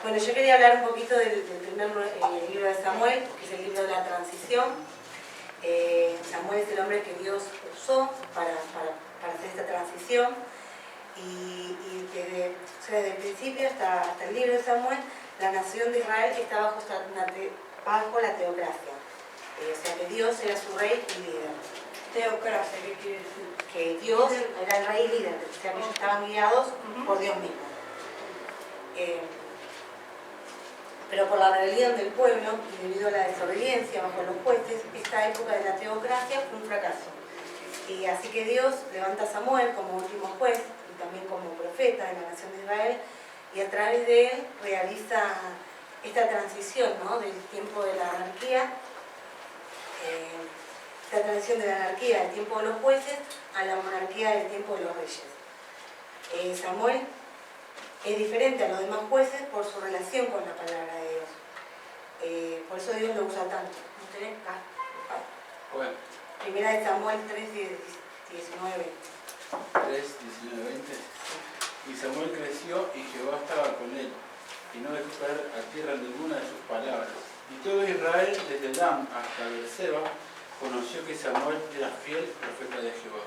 Bueno, yo quería hablar un poquito del primer libro de Samuel, que es el libro de la transición. Samuel es el hombre que Dios usó para hacer esta transición. Y desde el principio hasta el libro de Samuel, la nación de Israel está bajo la teocracia. O sea, que Dios era su rey y líder. Teocracia, ¿qué quiere decir? Que Dios era el rey y líder, o sea, que ellos estaban guiados por Dios mismo. Pero por la rebelión del pueblo y debido a la desobediencia bajo los jueces, esta época de la teocracia fue un fracaso. Y así que Dios levanta a Samuel como último juez y también como profeta de la nación de Israel, y a través de él realiza esta transición, ¿no?, del tiempo de la anarquía, esta transición de la anarquía del tiempo de los jueces a la monarquía del tiempo de los reyes. Samuel es diferente a los demás jueces por su relación con la palabra de Dios. Por eso Dios lo usa tanto. ¿No tenés? Bueno. Primera de Samuel 3, 19. 3, 19, 20. Y Samuel creció y Jehová estaba con él, y no dejó caer a tierra ninguna de sus palabras. Y todo Israel, desde Dan hasta Beerseba, conoció que Samuel era fiel profeta de Jehová.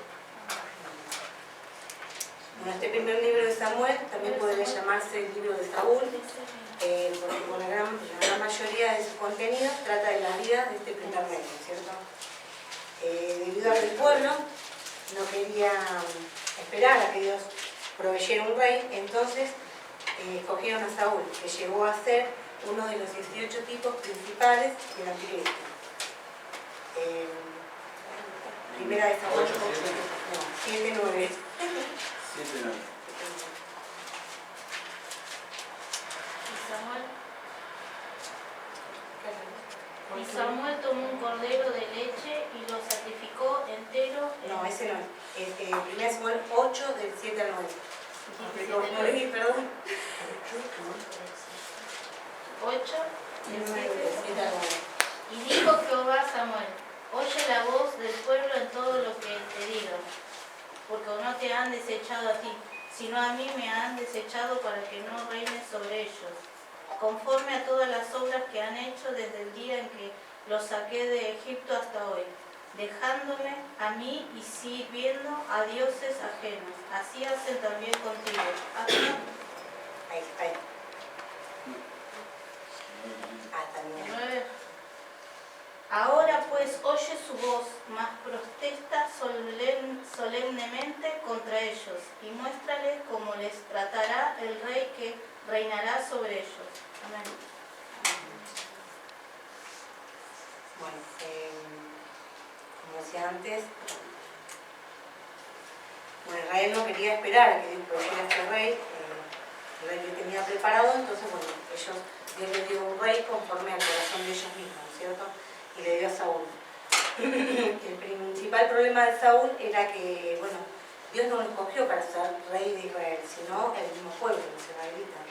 Bueno, este primer libro de Samuel también podría llamarse el libro de Saúl, porque con la gran mayoría de su contenido trata de la vida de este primer rey, ¿no es cierto? Debido a que el pueblo no quería esperar a que Dios proveyera un rey, entonces escogieron a Saúl, que llegó a ser uno de los 18 tipos principales del anticristo. Primera de Samuel 7, 9. 7, 9. Y Samuel tomó un cordero de leche y lo sacrificó entero. No, ese no es. Primera de Samuel 8, del 7 al 9. Perdón. 8, del 7 al 9. Y dijo Jehová a Samuel: oye la voz del pueblo en todo lo que te diga, porque no te han desechado a ti, sino a mí me han desechado para que no reines sobre ellos, conforme a todas las obras que han hecho desde el día en que los saqué de Egipto hasta hoy, dejándome a mí y sirviendo a dioses ajenos. Así hacen también contigo. Ahí. Hasta el 9. Ahora pues oye su voz, mas protesta solemnemente contra ellos, y muéstrales cómo les tratará el rey que reinará sobre ellos. Amén. Bueno, como decía antes, Israel no quería esperar a que Dios proveyera este rey, el rey que tenía preparado, entonces Dios les dio un rey conforme al corazón de ellos mismos, ¿cierto? Y le dio a Saúl. El principal problema de Saúl era que, Dios no lo escogió para ser rey de Israel, sino el mismo pueblo, los israelitas.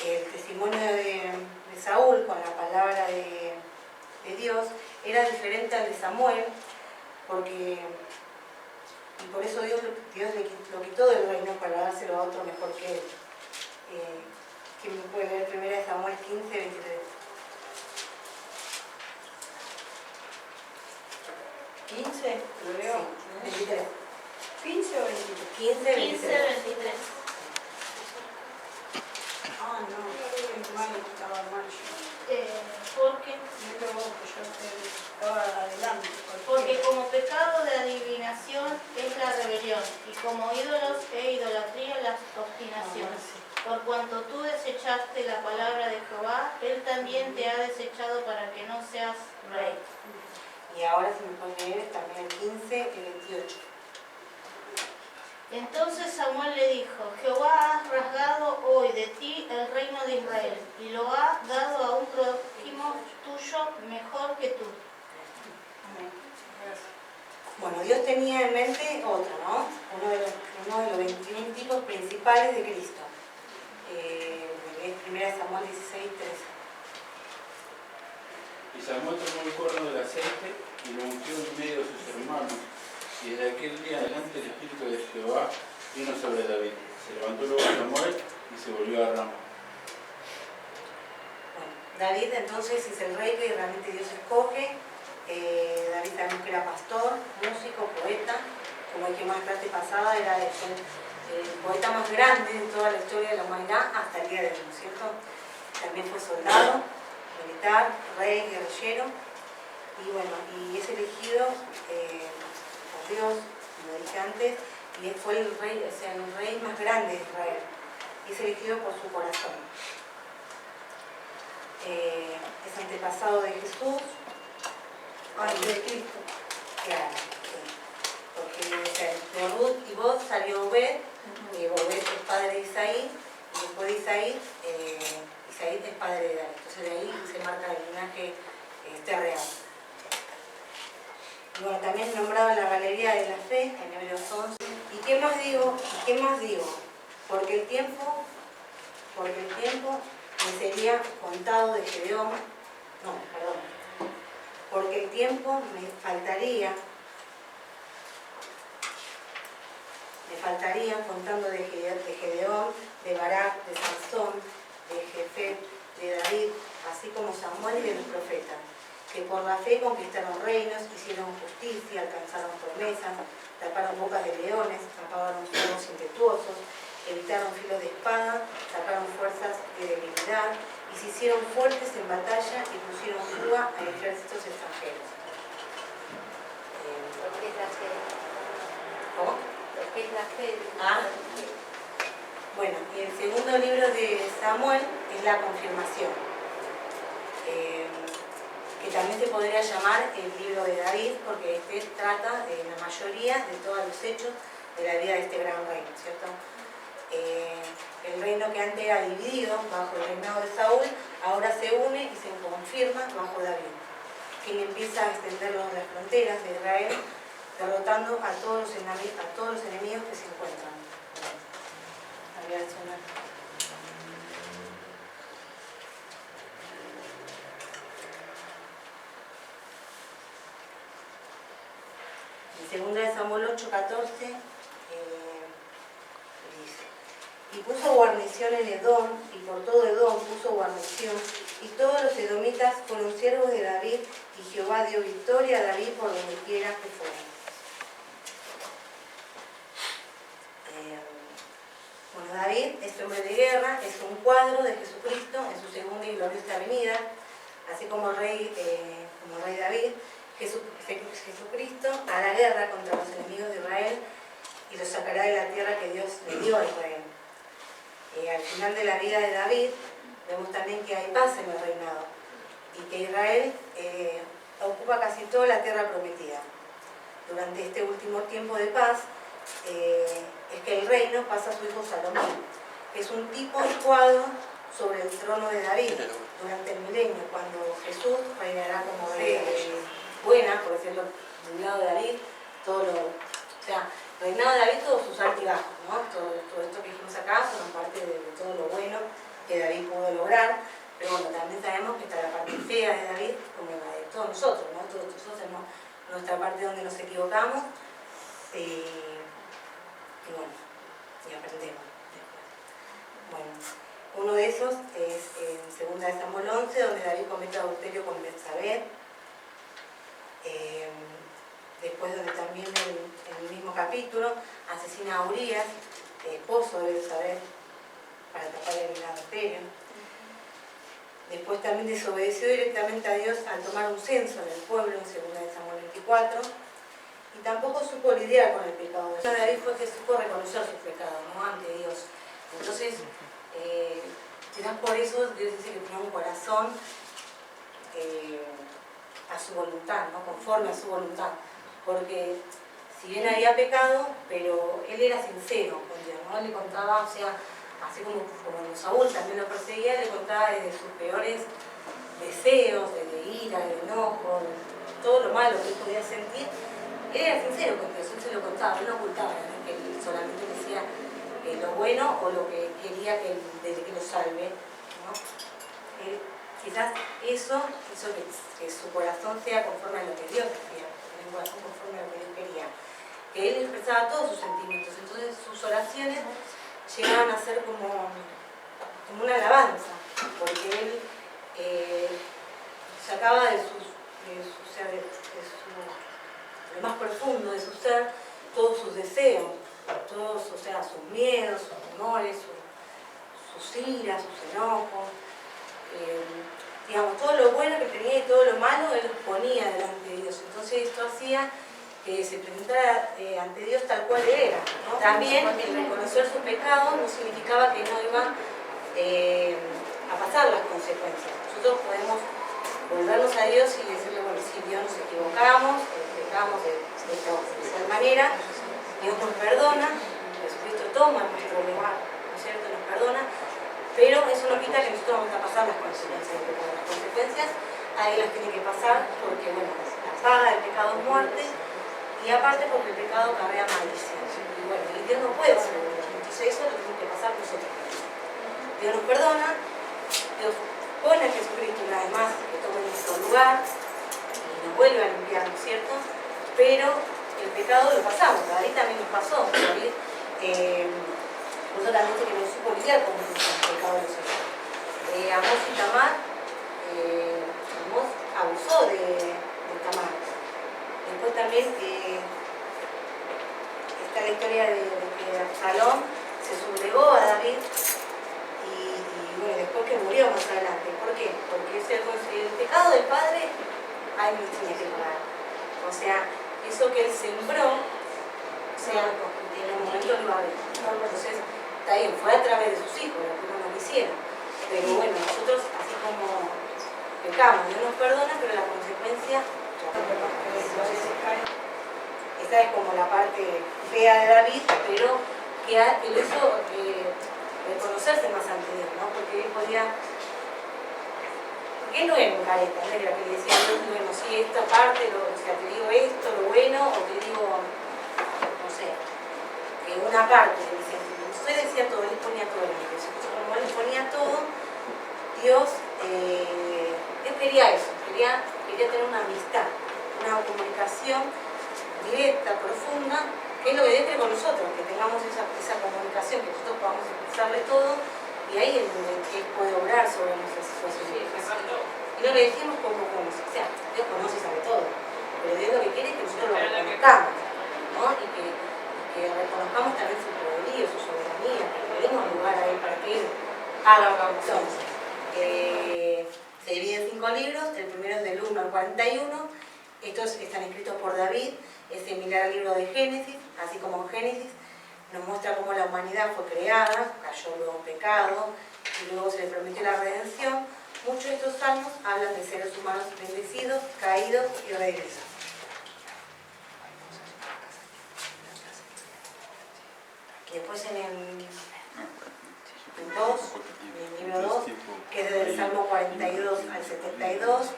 El testimonio de Saúl con la palabra de Dios era diferente al de Samuel, y por eso Dios lo quitó del reino para dárselo a otro mejor que él. ¿Quién me puede leer? Primera de Samuel 15, 23. 15, lo leo. Sí, 23. 15 o 23. 15, 23. 15-23. Ah, no, qué mal estaba mal yo. ¿Por qué? Mira vos que yo estaba adelante. Porque como pecado de adivinación es la rebelión, y como ídolos e idolatría la obstinación. Por cuanto tú desechaste la palabra de Jehová, él también te ha desechado para que no seas rey. Y ahora si me pueden leer también el 15 y 28. Entonces Samuel le dijo: Jehová ha rasgado hoy de ti el reino de Israel, y lo ha dado a un prójimo tuyo mejor que tú. Bueno, Dios tenía en mente otro, ¿no? Uno de los 21 tipos principales de Cristo. Es primera de Samuel 16, 13. Y Samuel tomó el cuerno del aceite y lo ungió en medio de sus hermanos. Y desde aquel día adelante el Espíritu de Jehová vino sobre David. Se levantó luego Samuel y se volvió a Rama. David entonces es el rey que realmente Dios escoge. David sabemos que era pastor, músico, poeta, como el que más clase pasada era el poeta más grande de toda la historia de la humanidad hasta el día de hoy, ¿no es cierto? También fue soldado, militar, rey, guerrillero, y bueno, y es elegido por Dios, como dije antes, y fue el rey, o sea, el rey más grande de Israel, y es elegido por su corazón. Es antepasado de Jesús, De Cristo. claro, sí. Porque o sea, de Ruth y Boz salió Obed, y Obed es padre de Isaí, y después de Isaí, Isaí es padre de David. Entonces de ahí se marca el linaje real. Y bueno, también nombrado en la Galería de la Fe, en Hebreos 11. ¿Y qué más digo? Porque el tiempo me sería contado de Gedeón, porque el tiempo me faltaría contando de Gedeón, de Barak, de Sansón, de Jefet, de David, así como Samuel y de los profetas, que por la fe conquistaron reinos, hicieron justicia, alcanzaron promesas, taparon bocas de leones, apagaron fuegos impetuosos, evitaron filos de espada, sacaron fuerzas de debilidad, y se hicieron fuertes en batalla y pusieron fuga a ejércitos extranjeros. ¿Por qué es la fe? ¿Cómo? ¿Por qué es la fe? Bueno, y el segundo libro de Samuel es la confirmación, que también se podría llamar el libro de David, porque este trata de la mayoría de todos los hechos de la vida de este gran rey, ¿no es cierto? El reino que antes era dividido bajo el reinado de Saúl, ahora se une y se confirma bajo David, quien empieza a extender las fronteras de Israel, derrotando a todos los enemigos que se encuentran. En 2 Samuel 8:14 dice: y puso guarnición en Edom, y por todo Edom puso guarnición, y todos los edomitas fueron siervos de David, y Jehová dio victoria a David por donde quiera que fuera. Bueno, David es hombre de guerra, es un cuadro de Jesucristo en su segunda y gloriosa venida, así como rey David. Jesucristo hará guerra contra los enemigos de Israel y los sacará de la tierra que Dios le dio a Israel. Al final de la vida de David vemos también que hay paz en el reinado y que Israel ocupa casi toda la tierra prometida. Durante este último tiempo de paz es que el reino pasa a su hijo Salomón, que es un tipo y cuadro sobre el trono de David durante el milenio, cuando Jesús reinará como rey. Buena, por decirlo, del lado de David, reinado de David, todos sus altibajos, ¿no? Todo esto que dijimos acá son parte de todo lo bueno que David pudo lograr, pero bueno, también sabemos que está la parte fea de David, como la de todos nosotros, ¿no? Todos nosotros tenemos nuestra parte donde nos equivocamos, y bueno, y aprendemos después. Bueno, uno de esos es en 2 Samuel 11, donde David comete adulterio con Betsabé. Después, donde también en el mismo capítulo asesina a Urías, esposo de Betsabé, para tapar el adulterio. Después también desobedeció directamente a Dios al tomar un censo en el pueblo en 2 Samuel 24, y tampoco supo lidiar con el pecado. El de David fue que supo reconocer sus pecados, ¿no? Ante Dios. Entonces, quizás por eso Dios dice que tenía un corazón a su voluntad, ¿no? Conforme a su voluntad, porque si bien había pecado, pero él era sincero con Dios, ¿no? Le contaba, o sea, así como Saúl también lo perseguía, le contaba desde sus peores deseos, de ira, de enojo, de todo lo malo que él podía sentir. Él era sincero con Dios, él se lo contaba, él no ocultaba, ¿no? Que él solamente decía lo bueno o lo que quería que lo salve, ¿no? Quizás eso hizo que su corazón sea conforme a lo que Dios decía, un corazón conforme a lo que Dios quería. Que él expresaba todos sus sentimientos, entonces sus oraciones llegaban a ser como una alabanza, porque él sacaba de lo más profundo de su ser, todos sus deseos, todos, o sea, sus miedos, sus temores, sus iras, sus enojos, digamos, todo lo bueno que tenía y todo lo malo, él lo ponía delante de Dios. Entonces esto hacía que se presentara ante Dios tal cual era, ¿no? También el reconocer su pecado no significaba que no iba a pasar las consecuencias. Nosotros podemos volvernos a Dios y decirle, bueno, si Dios nos equivocamos, pecamos de tal manera, Dios nos perdona, Jesucristo toma nuestro lugar, ¿no es cierto?, nos perdona, pero eso no quita que nosotros vamos a pasar las consecuencias del pecado. Las consecuencias ahí las tiene que pasar porque, bueno, la paga del pecado es muerte, y aparte porque el pecado acarrea maldición. Y bueno, y Dios no puede hacer eso, entonces eso lo tenemos que pasar nosotros. Dios nos perdona, Dios pone a Jesucristo una vez más que tome nuestro lugar y nos vuelve a limpiar, ¿no es cierto? Pero el pecado lo pasamos, David también nos pasó, David puso también que no supo lidiar con el pecado de los otros. Amós y Tamar, Amós abusó de Tamar. Después también está la historia de que Absalón se sublevó a David y bueno, después que murió más adelante. ¿Por qué? Porque el pecado del padre hay no tiene que pagar. O sea, eso que él sembró, o sea, en un momento lo va a ver. Entonces, está bien, fue a través de sus hijos, lo que no quisieron. Pero bueno, nosotros, así como pecamos, Dios nos perdona, pero la consecuencia. Esta es como la parte fea de David, pero que lo hizo reconocerse más ante Dios, ¿no? Porque él podía. Porque él no era un careta, no era que le decía, bueno, sí, esta parte, o sea, te digo esto, lo bueno, o te digo, no sé, que una parte, usted decía todo, él ponía todo en la iglesia. Entonces, como él ponía todo, Dios, él quería eso, quería tener una amistad, una comunicación directa, profunda, que es lo que Dios quiere con nosotros, que tengamos esa comunicación, que nosotros podamos expresarle todo, y ahí es donde Él puede obrar sobre nuestras situaciones. Y no le decimos como conoce, o sea, Dios conoce y sabe todo, pero Dios lo que quiere es que nosotros lo reconozcamos, ¿no? Y que reconozcamos también su poderío, su soberanía, que le demos lugar a Él para que Él haga lo que somos. Se divide en 5 libros, el primero es del 1 al 41, estos están escritos por David, es similar al libro de Génesis, así como en Génesis nos muestra cómo la humanidad fue creada, cayó luego en pecado y luego se le prometió la redención. Muchos de estos salmos hablan de seres humanos bendecidos, caídos y regresados. Y después en el libro 2, que es desde el Salmo 42 al 72,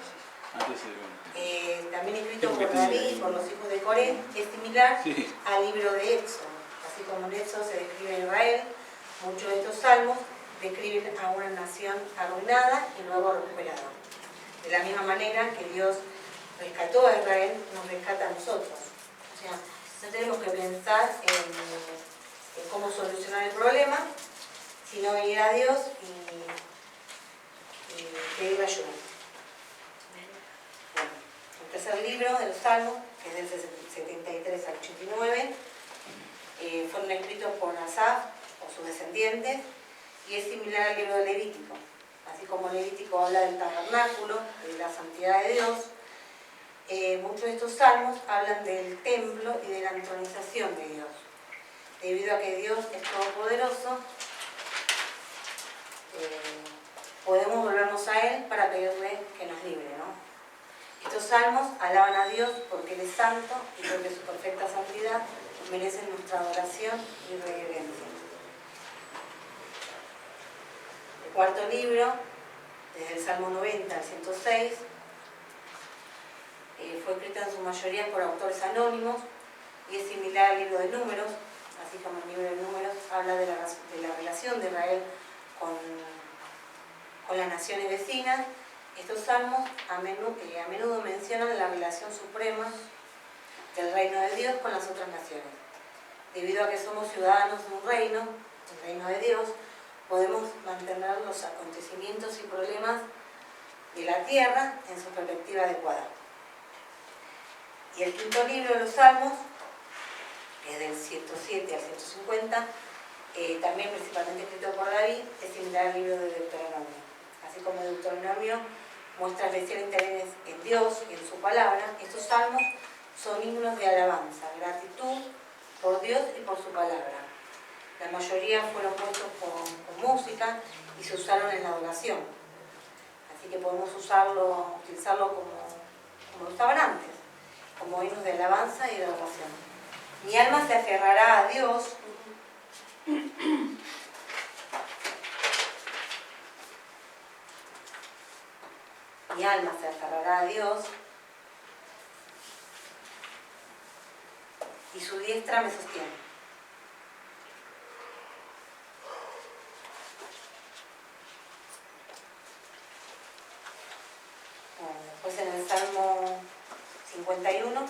también escrito por David, por los hijos de Coré, es similar al libro de Éxodo. Así como en Éxodo se describe a Israel, muchos de estos salmos describen a una nación arruinada y luego recuperada. De la misma manera que Dios rescató a Israel, nos rescata a nosotros. O sea, no tenemos que pensar en cómo solucionar el problema, sino ir a Dios y pedir ayuda. Bueno, el tercer libro de los Salmos, que es del 73 al 89, fueron escritos por Asaf o sus descendientes, y es similar al libro de Levítico. Así como Levítico habla del tabernáculo, de la santidad de Dios, muchos de estos salmos hablan del templo y de la entronización de Dios. Debido a que Dios es todopoderoso, podemos volvernos a Él para pedirle que nos libre, ¿no? Estos salmos alaban a Dios porque Él es santo y porque su perfecta santidad merecen nuestra adoración y reverencia. El cuarto libro, desde el Salmo 90 al 106, fue escrito en su mayoría por autores anónimos y es similar al libro de Números, así como el libro de Números habla de la relación de Israel con las naciones vecinas. Estos salmos a menudo mencionan la relación suprema del reino de Dios con las otras naciones. Debido a que somos ciudadanos de un reino, el reino de Dios, podemos mantener los acontecimientos y problemas de la tierra en su perspectiva adecuada. Y el quinto libro de los Salmos, que es del 107 al 150, también principalmente escrito por David, es similar al libro de Deuteronomio. Así como Deuteronomio muestra especial interés en Dios y en su palabra, estos salmos son himnos de alabanza, gratitud por Dios y por su palabra. La mayoría fueron puestos con música y se usaron en la adoración. Así que podemos utilizarlo como lo usaban antes, como himnos de alabanza y de adoración. Mi alma se aferrará a Dios. Mi alma se aferrará a Dios y su diestra me sostiene. Bueno, después en el Salmo 51,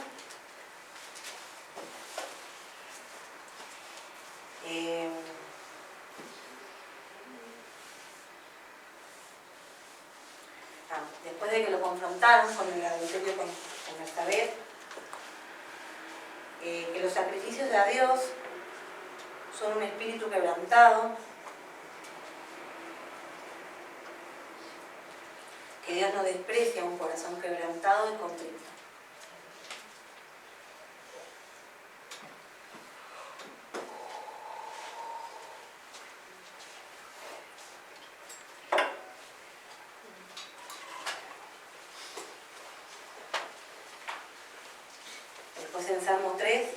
después de que lo confrontaron con el adulterio con Betsabé, que los sacrificios de Dios son un espíritu quebrantado, que Dios no desprecia un corazón quebrantado y contrito. Después en Salmo 3,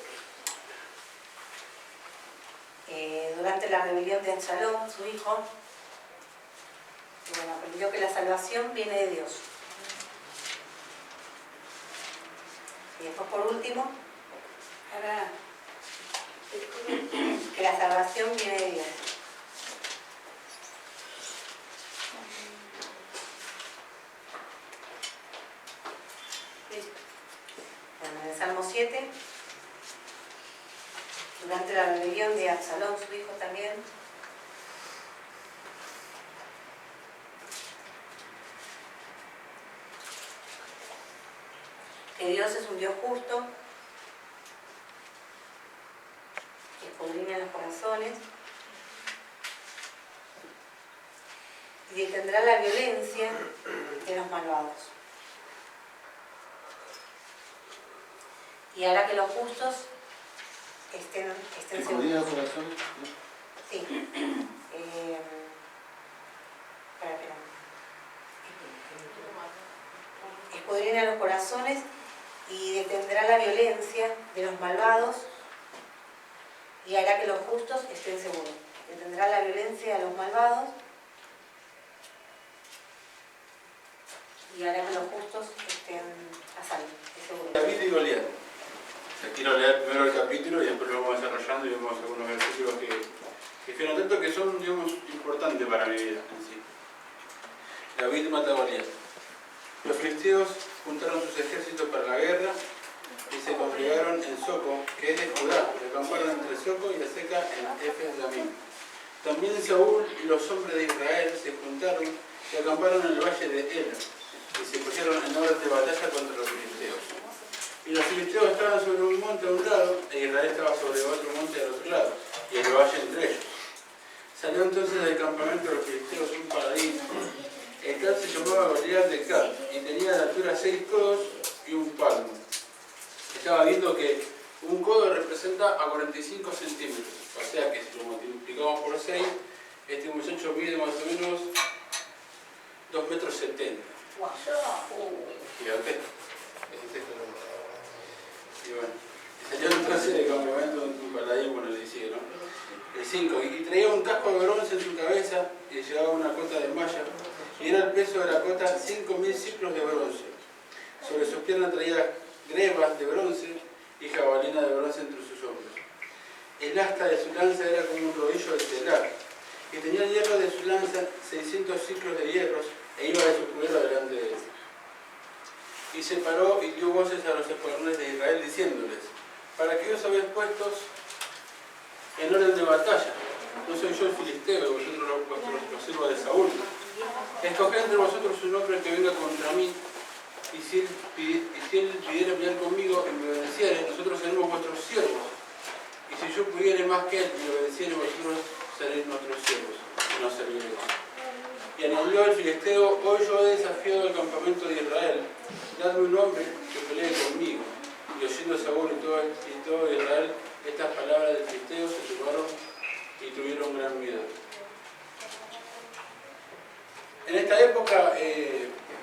durante la rebelión de Absalón, su hijo, aprendió que la salvación viene de Dios. Y después por último, que la salvación viene de Dios. Bueno, en el Salmo 7, durante la rebelión de Absalón, su hijo también, que Dios es un Dios justo, que escudriña los corazones y detendrá la violencia de los malvados. Y hará que los justos estén seguros. ¿Escudriña el corazón? Sí. Espera. Escudriña los corazones y detendrá la violencia de los malvados y hará que los justos estén seguros. Detendrá la violencia de los malvados y hará que los justos estén a salvo, seguros. David y Goliat. Quiero leer primero el capítulo y después lo vamos desarrollando y vemos algunos versículos que estoy atento que son, digamos, importantes para mi vida en sí. David mata a Goliat. Los filisteos juntaron sus ejércitos para la guerra y se congregaron en Soco, que es de Judá, y acamparon entre Soco y Aseca en Efes-Damim. También Saúl y los hombres de Israel se juntaron y acamparon en el valle de Ela y se pusieron en orden de batalla contra los filisteos. Y los filisteos estaban sobre un monte a un lado, e Israel estaba sobre otro monte al otro lado, y el valle entre ellos. Salió entonces del campamento de los filisteos un paladín, el cual se llamaba Goliat de Gat, y tenía de altura 6 codos y un palmo. Estaba viendo que un codo representa a 45 centímetros, o sea que si lo multiplicamos por 6, este muchacho mide más o menos 2,70 metros. Fíjate. Y bueno, salió entonces del campamento de un paladín, bueno, le hicieron. El 5, y traía un casco de bronce en su cabeza y le llevaba una cota de malla, y era el peso de la cota 5.000 ciclos de bronce. Sobre sus piernas traía grebas de bronce y jabalina de bronce entre sus hombros. El asta de su lanza era como un rodillo de telar, y tenía el hierro de su lanza 600 ciclos de hierros, e iba de su cubero delante de él. Y se paró y dio voces a los escuadrones de Israel diciéndoles: ¿para qué os habéis puestos en orden de batalla? No soy yo el filisteo, y vosotros los siervos de Saúl. escoged entre vosotros un hombre que venga contra mí, y si él pidiera pelear conmigo y me obedeciere, nosotros seremos vuestros siervos. Y si yo pudiere más que él y me obedeciere, vosotros seréis nuestros siervos, y nos serviréis. Y añadió el filisteo: hoy yo he desafiado al campamento de Israel, dadme un hombre que pelee conmigo. Y oyendo Saúl y todo Israel estas palabras del filisteo, se turbaron y tuvieron gran miedo. En esta época,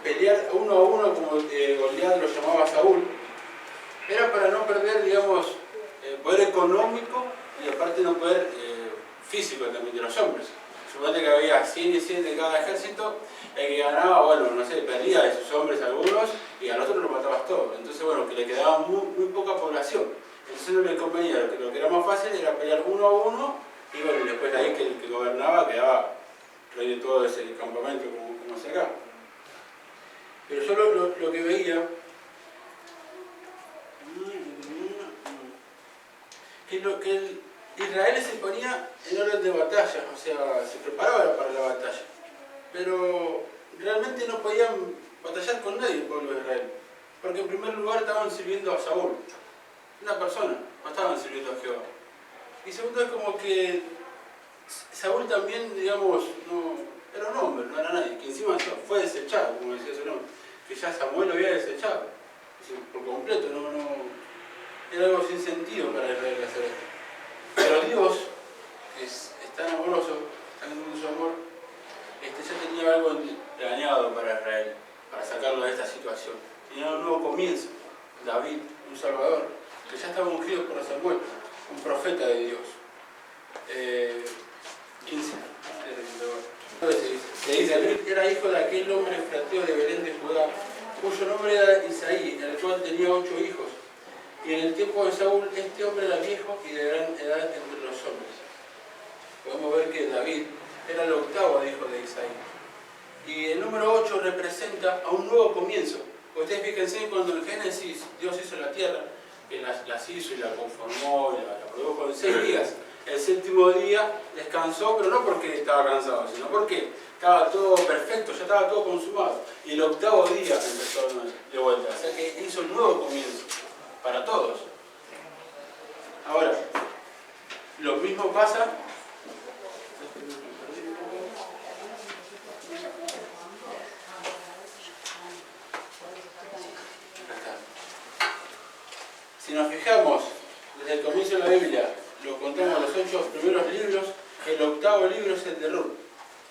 pelear uno a uno, como Goliat lo llamaba Saúl, era para no perder, digamos, poder económico y aparte no poder físico también de los hombres. Suponete que había 100 y 100 de cada ejército, el que ganaba, bueno, no sé, perdía de sus hombres algunos y al otro lo matabas todo. Entonces, bueno, que le quedaba muy poca población. Entonces no le convenía, lo que era más fácil era pelear uno a uno y bueno, y después ahí que el que gobernaba quedaba rey de todo ese campamento, como hace acá. Pero yo lo que veía, que Israel se ponía en orden de batalla, o sea, se preparaba para la batalla, pero realmente no podían batallar con nadie el pueblo de Israel, porque en primer lugar estaban sirviendo a Saúl, una persona, no estaban sirviendo a Jehová. Y segundo, es como que Saúl también, digamos, no era un hombre, no era nadie, que encima fue desechado, como decía su nombre, que ya Samuel lo había desechado, por completo, era algo sin sentido para Israel hacer esto. Pero Dios, que es tan amoroso, tan con su amor, ya tenía algo planeado para Israel, para sacarlo de esta situación. Tenía un nuevo comienzo, David, un Salvador, que ya estaba ungido por Samuel, un profeta de Dios. 15. Se dice, David era hijo de aquel hombre efrateo de Belén de Judá, cuyo nombre era Isaí, el cual tenía 8 hijos. Y en el tiempo de Saúl, este hombre era viejo y de gran edad entre los hombres. Podemos ver que David era el octavo hijo de Isaí. Y el número 8 representa a un nuevo comienzo. Ustedes fíjense cuando en Génesis Dios hizo la tierra, que las hizo y la conformó y la produjo en 6 días. El séptimo día descansó, pero no porque estaba cansado, sino porque estaba todo perfecto, ya estaba todo consumado. Y el octavo día empezó de vuelta. O sea que hizo un nuevo comienzo para todos. Ahora, lo mismo pasa. Si nos fijamos, desde el comienzo de la Biblia, lo contamos los 8 primeros libros, el octavo libro es el de Ruth.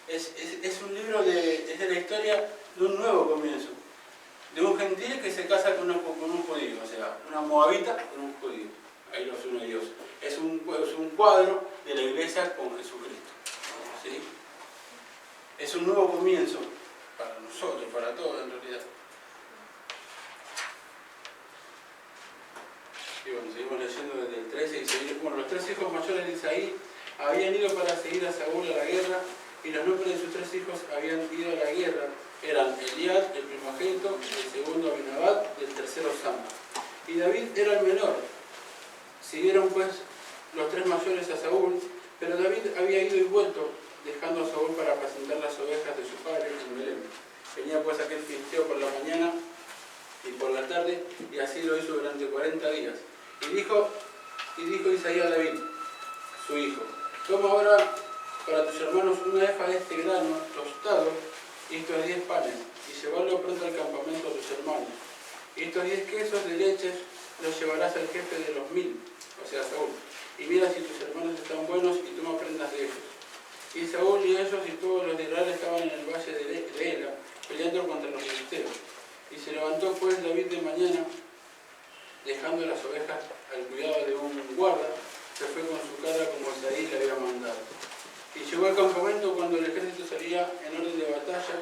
Es un libro es de la historia de un nuevo comienzo, de un gentil que se casa con un judío, o sea, una moabita con un judío. Ahí los une Dios. Es un cuadro de la iglesia con Jesucristo. ¿Sí? Es un nuevo comienzo para nosotros, para todos en realidad. Y bueno, seguimos leyendo desde el 13 y seguir. Bueno, los 3 hijos mayores de Isaí habían ido para seguir a Saúl a la guerra, y los nombres de sus 3 hijos habían ido a la guerra. Eran Eliab, el primogénito, el segundo Aminadab, y el tercero Sama. Y David era el menor. Siguieron pues los 3 mayores a Saúl, pero David había ido y vuelto, dejando a Saúl para apacentar las ovejas de su padre en Belén. Venía pues aquel filisteo por la mañana y por la tarde, y así lo hizo durante 40 días. Y dijo Isaí a David, su hijo: toma ahora para tus hermanos una efa de este grano tostado y estos 10 panes, y llevarlo pronto al campamento de tus hermanos. Y estos 10 quesos de leches los llevarás al jefe de los 1000, o sea, Saúl, y mira si tus hermanos están buenos y toma prendas de ellos. Y Saúl y ellos y todos los de Israel estaban en el valle de Ela, peleando contra los filisteos. Y se levantó pues David de mañana, dejando las ovejas al cuidado de un guarda, se fue con su carga como Isaí le había mandado. Y llegó al campamento cuando el ejército salía en orden de batalla,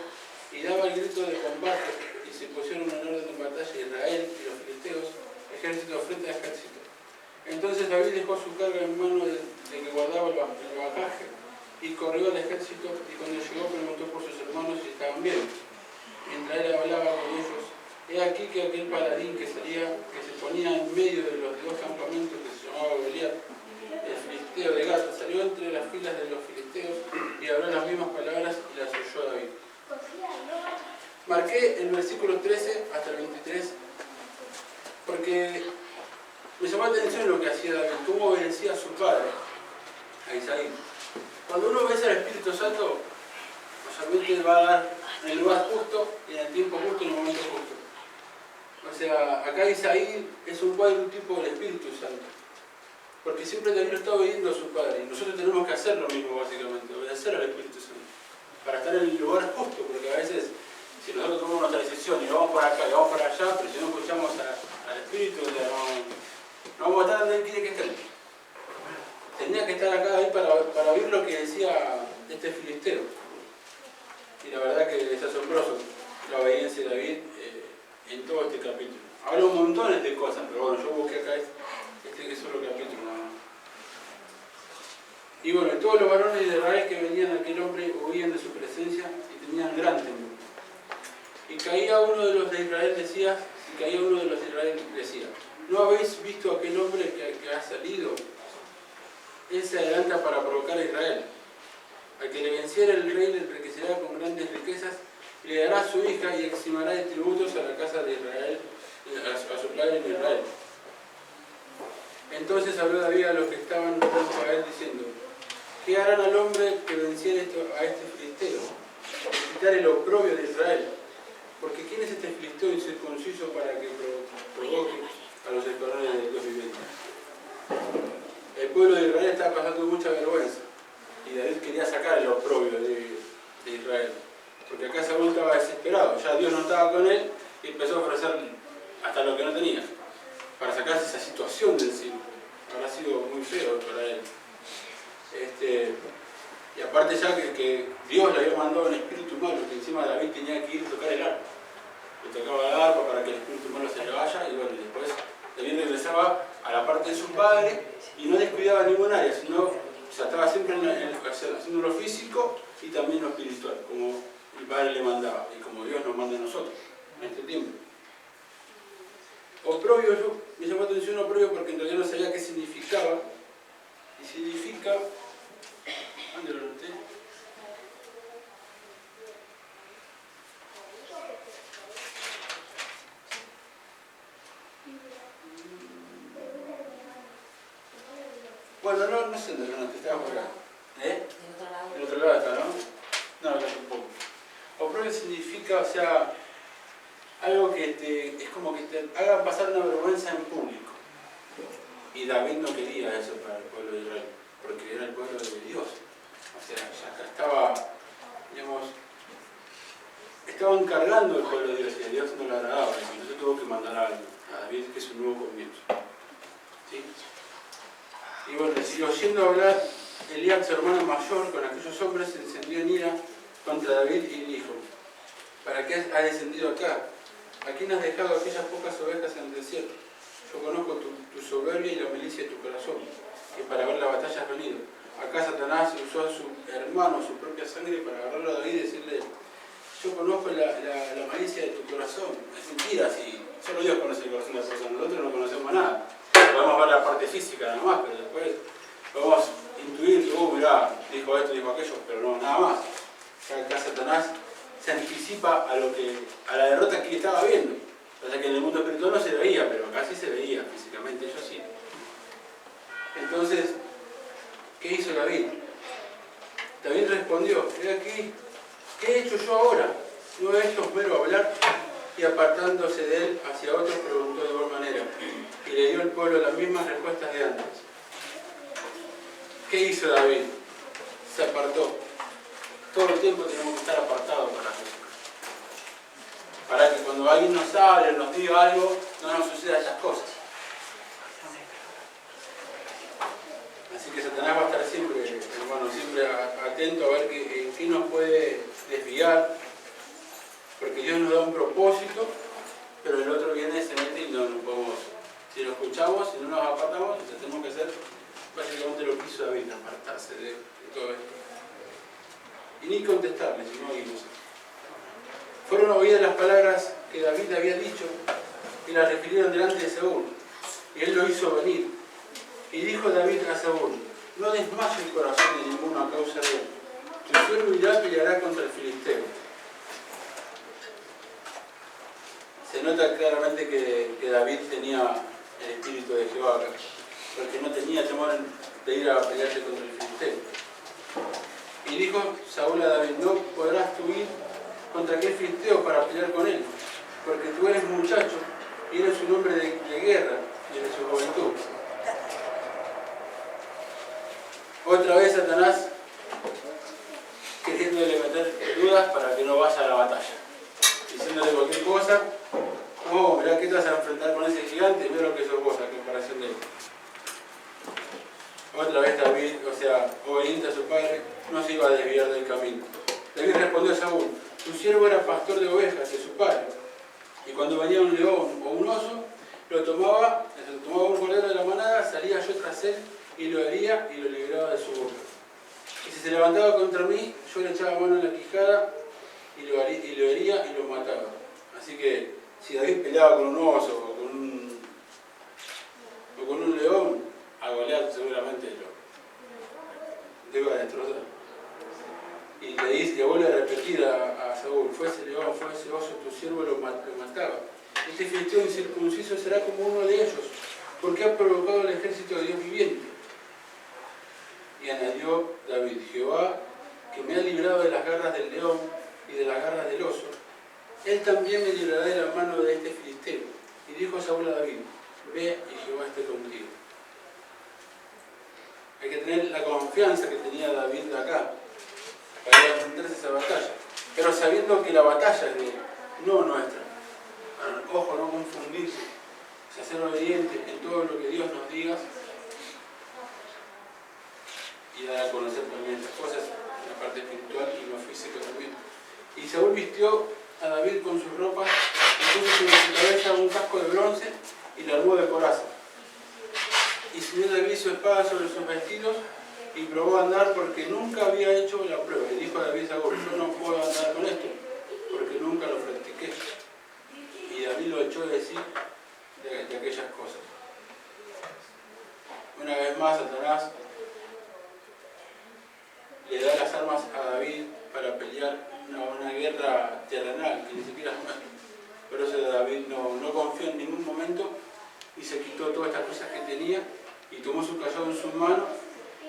y daba el grito de combate, y se pusieron en orden de batalla Israel y los filisteos, ejército frente a ejército. Entonces David dejó su carga en mano de que guardaba el bagaje, y corrió al ejército, y cuando llegó preguntó por sus hermanos si estaban bien. Mientras él hablaba con ellos, he aquí que aquel paladín que se ponía en medio de los 2 campamentos, que se llamaba Goliat, el filisteo de Gat, salió entre las filas de los filisteos y habló las mismas palabras y las oyó a David. Marqué el versículo 13 hasta el 23 porque me llamó la atención lo que hacía David, cómo obedecía a su padre, a Isaí. Cuando uno obedece al Espíritu Santo, mayormente va a dar en el lugar justo, y en el tiempo justo, y en el momento justo. O sea, acá Isaí es un cuadro, un tipo del Espíritu Santo. Porque siempre David lo está obediendo a su padre. Y nosotros tenemos que hacer lo mismo, básicamente, obedecer al Espíritu Santo. Para estar en el lugar justo, porque a veces, si nosotros tomamos nuestra decisión y vamos para acá y vamos para allá, pero si no escuchamos al Espíritu, no vamos a estar donde Él quiere que estén. Tenía que estar acá David para oír lo que decía este filisteo. Y la verdad que es asombroso la obediencia de David en todo este capítulo. Habla un montón de cosas, pero bueno, yo busqué acá este solo capítulo nada más. Y bueno, todos los varones de Israel que venían a aquel hombre huían de su presencia y tenían gran temor. Y caía uno de los de Israel decía, ¿no habéis visto a aquel hombre que ha salido? Él se adelanta para provocar a Israel. Al que le venciera el rey le enriquecerá con grandes riquezas, y le dará a su hija y eximará de tributos a la casa de Israel, a su padre en Israel. Entonces habló David a los que estaban junto a él diciendo, ¿qué harán al hombre que venciera a este filisteo? Quitar el oprobio de Israel. Porque ¿quién es este filisteo incircunciso para que provoque a los escuadrones del Dios viviente? El pueblo de Israel estaba pasando mucha vergüenza. Y David quería sacar el oprobio de Israel. Porque acá Saúl estaba desesperado. Ya Dios no estaba con él y empezó a ofrecer hasta lo que no tenía. Para sacarse esa situación del encima. Habrá sido muy feo para él. Y aparte ya que Dios le había mandado un espíritu malo, que encima David tenía que ir a tocar el arpa. Le tocaba el arpa para que el espíritu malo se le vaya, y bueno, después David regresaba a la parte de su padre y no descuidaba ningún área, sino estaba siempre haciendo lo físico y también lo espiritual, como el padre le mandaba y como Dios nos manda a nosotros en este tiempo. Oprobio, me llamó la atención oprobio porque en realidad no sabía qué significaba, y significa, ¿dónde lo noté? Bueno, no sé dónde lo noté, estaba por acá. Del otro lado está, ¿no? No, acá tampoco. Oprobio significa, o sea, algo que es como que te hagan pasar una vergüenza en público. Y David no quería eso para el pueblo de Israel, porque era el pueblo de Dios. O sea, ya acá estaba, digamos, estaba encargando el pueblo de Dios y a Dios no le agradaba. Y entonces tuvo que mandar a David, que es un nuevo comienzo. ¿Sí? Y bueno, siguió oyendo hablar Eliab, su hermano mayor, con aquellos hombres, se encendió en ira contra David y dijo, ¿para qué has descendido acá? ¿A quién has dejado aquellas pocas ovejas en el desierto? Yo conozco tu soberbia y la milicia de tu corazón, que para ver la batalla has venido. Acá Satanás usó a su hermano, su propia sangre, para agarrarlo a David y decirle, yo conozco la malicia de tu corazón. Es mentira, si solo Dios conoce el corazón de la persona, nosotros no conocemos nada. Podemos ver la parte física nada más, pero después podemos intuir que, mirá, dijo esto, dijo aquello, pero no, nada más. Acá Satanás se anticipa a la derrota que estaba viendo. O sea que en el mundo espiritual no se veía, pero acá sí se veía físicamente, ellos sí. Entonces, ¿qué hizo David? David respondió, he aquí, ¿qué he hecho yo ahora? ¿No es esto mero hablar? Y apartándose de él hacia otros, preguntó de igual manera. Y le dio al pueblo las mismas respuestas de antes. ¿Qué hizo David? Se apartó. Todo el tiempo tenemos que estar apartados para Jesús. Para que cuando alguien nos hable, nos diga algo, no nos sucedan esas cosas. Así que Satanás va a estar siempre, hermano, siempre atento a ver en qué nos puede desviar. Porque Dios nos da un propósito, pero el otro viene, se mete y no podemos. Si lo escuchamos, si no nos apartamos, entonces tenemos que hacer básicamente lo que hizo David, apartarse de todo esto. Y ni contestarle, sino oímos. Fueron oídas las palabras que David le había dicho y las refirieron delante de Saúl. Y él lo hizo venir. Y dijo David a Saúl, no desmayes el corazón de ninguno a causa de él. Tu siervo irá y peleará contra el filisteo. dice que David tenía el espíritu de Jehová acá, porque no tenía temor de ir a pelearse contra el filisteo. Y dijo Saúl a David: no podrás tú ir contra aquel filisteo para pelear con él, porque tú eres muchacho y eres un hombre de guerra y de su juventud. Otra vez Satanás queriéndole meter dudas para que no vaya a la batalla, diciéndole cualquier cosa. Oh, mirá que te vas a enfrentar con ese gigante, mira lo que sos vos a comparación de él. Otra vez David, obediente a su padre, no se iba a desviar del camino. David respondió a Saúl: tu siervo era pastor de ovejas de su padre, y cuando venía un león o un oso, tomaba un cordero de la manada, salía yo tras él y lo hería y lo libraba de su boca. Y si se levantaba contra mí, yo le echaba mano en la quijada y lo hería y lo mataba. Así que si David peleaba con un oso o con un león, a Goliat seguramente lo iba a destrozar. Y le vuelve a repetir a Saúl: fue ese león, fue ese oso, tu siervo lo mataba. Este filisteo incircunciso será como uno de ellos, porque ha provocado el ejército de Dios viviente. Y añadió David: Jehová, que me ha librado de las garras del león y de las garras del oso, él también me librará de la mano de este filisteo. Y dijo Saúl a David: ve y Jehová esté contigo. Hay que tener la confianza que tenía David de acá para ir a enfrentarse a esa batalla, pero sabiendo que la batalla es de él, no nuestra. Ojo, no confundirse, ser obediente en todo lo que Dios nos diga y dar a conocer también estas cosas en la parte espiritual y en lo físico también. Y Saúl vistió a David con sus ropas y puso sobre su cabeza un casco de bronce y la armó de coraza. Y subió David su espada sobre sus vestidos y probó a andar, porque nunca había hecho la prueba. Y dijo David a Saúl: yo no puedo andar con esto, porque nunca lo practiqué. Y David lo echó de sí de aquellas cosas. Una vez más, Satanás le da las armas a David para pelear una guerra terrenal que ni siquiera es nuestra. Por eso David no confió en ningún momento y se quitó todas estas cosas que tenía y tomó su callado en su mano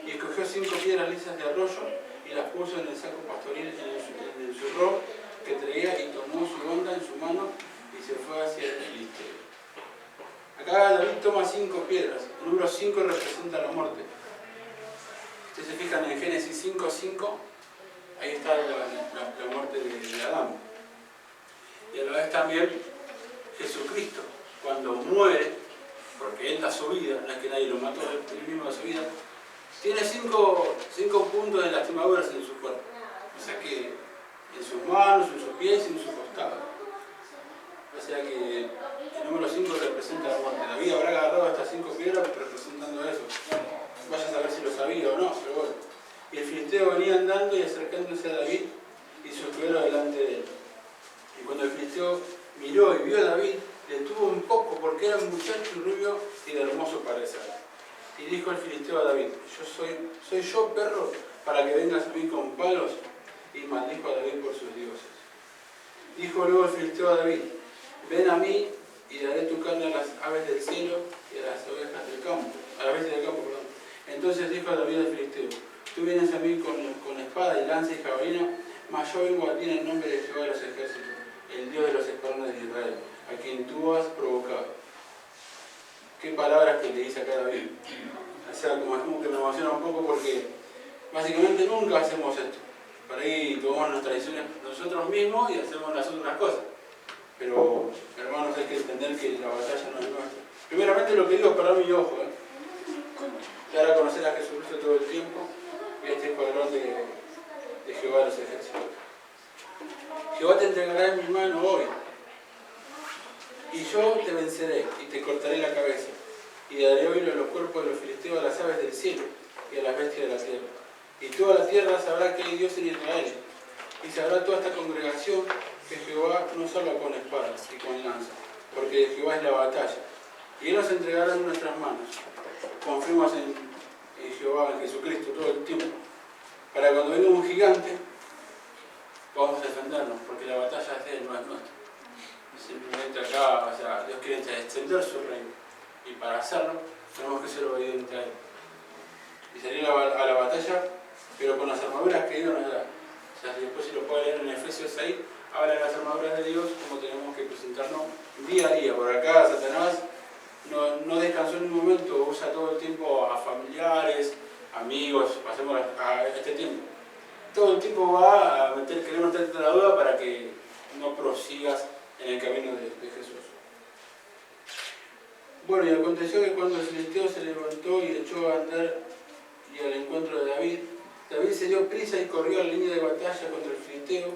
y escogió 5 piedras lisas de arroyo y las puso en el saco pastoril, en el zurrón que traía, y tomó su onda en su mano y se fue hacia el filisteo. Acá David toma 5 piedras. El número 5 representa la muerte. Ustedes se fijan en Génesis 5:5, ahí está la muerte de Adán. Y a la vez también Jesucristo, cuando muere, porque Él da su vida, no es que nadie lo mató, Él mismo da su vida, tiene 5 puntos de lastimaduras en su cuerpo. O sea que en sus manos, en sus pies y en su costado. O sea que el número 5 representa la muerte. David habrá agarrado estas 5 piedras representando eso. Vaya a saber si lo sabía o no, pero bueno. Y el filisteo venía andando y acercándose a David y su escudero delante de él. Y cuando el filisteo miró y vio a David, le tuvo un poco, porque era un muchacho y rubio y de hermoso parecer. Y dijo el filisteo a David: ¿soy yo, perro, para que vengas a mí con palos? Y maldijo a David por sus dioses. Dijo luego el filisteo a David: ven a mí y daré tu carne a las aves del cielo y a las ovejas del campo, a las bestias del campo, perdón. Entonces dijo David al filisteo: tú vienes a mí con espada y lanza y jabalina, mas yo vengo a ti en el nombre de Jehová de los ejércitos, el Dios de los escuadrones de Israel, a quien tú has provocado. Qué palabras que le dice acá David. O sea, como que me emociona un poco, porque básicamente nunca hacemos esto. Por ahí tomamos nuestras decisiones nosotros mismos y hacemos las otras cosas. Pero, hermanos, hay que entender que la batalla no es nuestra. Primeramente lo que digo es para mi ojo, dar a conocer a Jesucristo todo el tiempo y a este escuadrón de Jehová de los ejércitos. Jehová te entregará en mi mano hoy, y yo te venceré y te cortaré la cabeza, y daré hoy los cuerpos de los filisteos a las aves del cielo y a las bestias de la tierra. Y toda la tierra sabrá que hay Dios en Israel, y sabrá toda esta congregación que Jehová no salva con espada y con lanza, porque de Jehová es la batalla, y Él nos entregará en nuestras manos. Confiemos en Jehová, en Jesucristo todo el tiempo, para cuando venga un gigante podamos defendernos, porque la batalla es de Él, no es nuestra. O simplemente acá, o sea, Dios quiere extender su reino. Y para hacerlo, tenemos que ser obedientes a Él. Y salir a la batalla, pero con las armaduras que Dios nos da. O sea, después si lo puede leer en Efesios 6, habla de las armaduras de Dios, como tenemos que presentarnos día a día. Por acá Satanás no descansó en un momento, usa todo el tiempo a familiares, amigos, pasemos a este tiempo. Todo el tiempo va a querer meterte la duda para que no prosigas en el camino de Jesús. Bueno, y aconteció que cuando el filisteo se levantó y echó a andar y al encuentro de David, David se dio prisa y corrió a la línea de batalla contra el filisteo,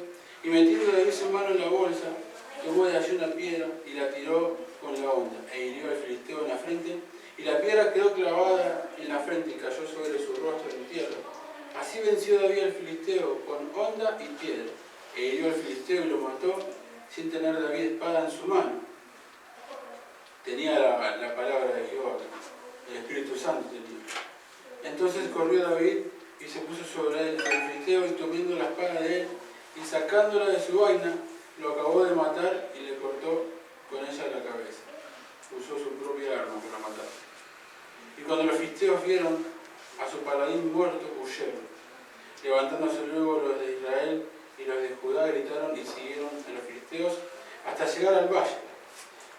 y metiendo David su mano en la bolsa, tomó de allí una piedra y la tiró con la honda, e hirió al filisteo en la frente, y la piedra quedó clavada en la frente y cayó sobre su rostro en tierra. Así venció David al filisteo con honda y piedra, e hirió al filisteo y lo mató, sin tener David espada en su mano. Tenía la palabra de Jehová, el Espíritu Santo tenía. Entonces corrió David y se puso sobre el filisteo, y tomando la espada de él y sacándola de su vaina, lo acabó de matar y le cortó con ella la cabeza. Usó su propia arma para matar. Y cuando los filisteos vieron a su paladín muerto, huyeron. Levantándose luego los de Israel y los de Judá, gritaron y siguieron a los filisteos hasta llegar al valle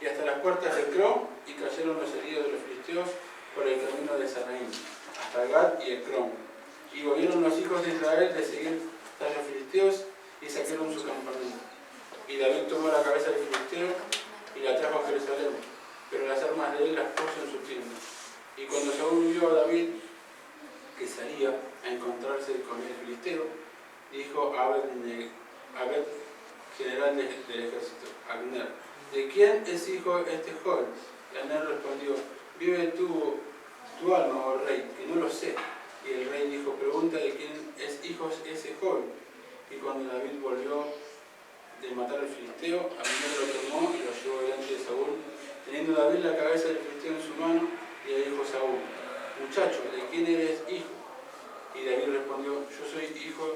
y hasta las puertas de Ecrón, y cayeron los heridos de los filisteos por el camino de Sanaim, hasta Gat y Ecrón. Y volvieron los hijos de Israel de seguir tras los filisteos y saquearon su campamento. Y David tomó la cabeza del filisteo y la trajo a Jerusalén, pero las armas de él las puso en su tienda. Y cuando Saúl vio a David que salía a encontrarse con el filisteo, dijo a Abed, general del ejército, Abner: ¿de quién es hijo este joven? Y Abner respondió: vive tu alma, oh rey, que no lo sé. Y el rey dijo: pregunta de quién es hijo ese joven. Y cuando David volvió de matar al filisteo, Abner lo tomó y lo llevó delante de Saúl, teniendo David la cabeza del filisteo en su mano, y le dijo Saúl: muchacho, ¿de quién eres hijo? Y David respondió: yo soy hijo